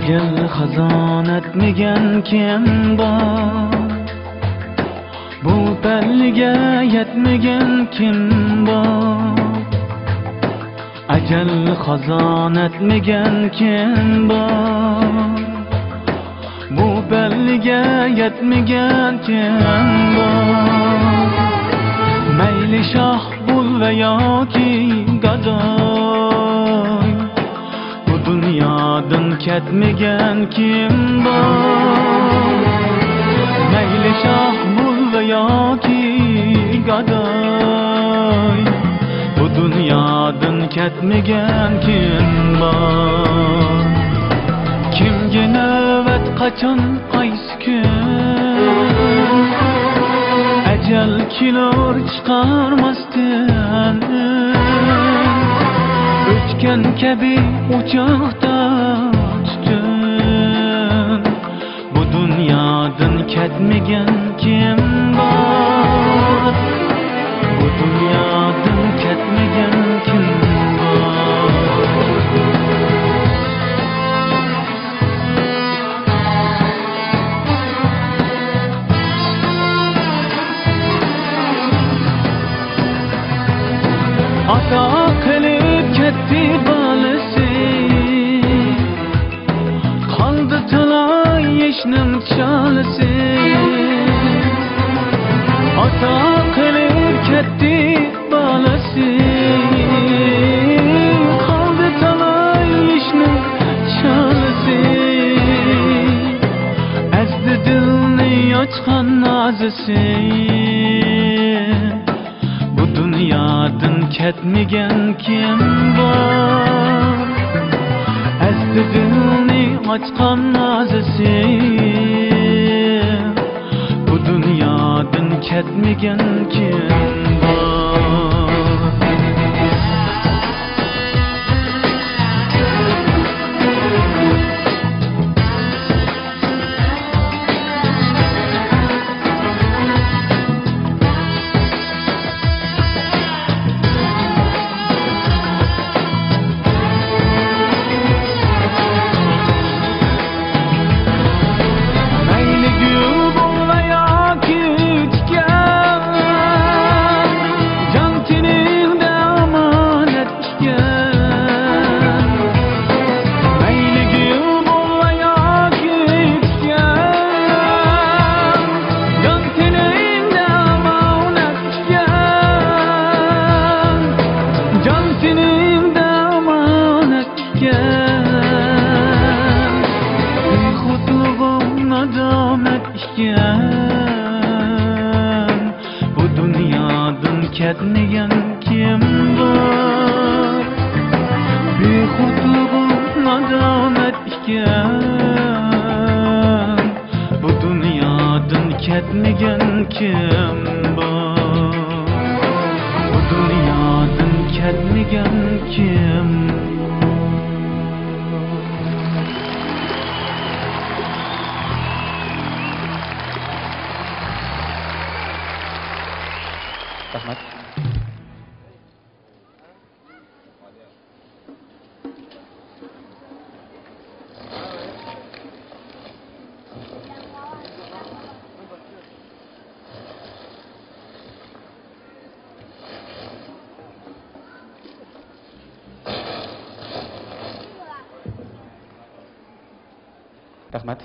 Ecel hazan etmegen kim bor? Bu belge yetmegen kim bor? Ecel hazan etmegen kim bor? Bu belge yetmegen kim bor? Meyli şah bul veya ki gadoy, bu dünyadan ketmegen kim bor? Meyli şah bul veya ki gadoy, bu dünyadan ketmegen kim bor? Kimge nöbet kaçan aysı gün, ecel kilor çıkarmasdan, ötken kebi uçakta tutun. Bu dünyadan ketmegen kim var? Bu dünyadan ketmegen kim var? Ata kılıp ketti balası, kaldı tılay yeşnim çalısı. Ata kılıp ketti balası, kaldı tılay yeşnim çalısı. Ezdi dilni açkan nazısı, dünyadan ketmegen kim var? Ezdi dilni açkan nazısı, bu dünyadan ketmegen kim var? Bu dünyadan ketmegen kim var? Bexudluğum nadamet iken, bu dünyadan ketmegen kim var? Bu dünyadan ketmegen kim var? Rahmat. Rahmat.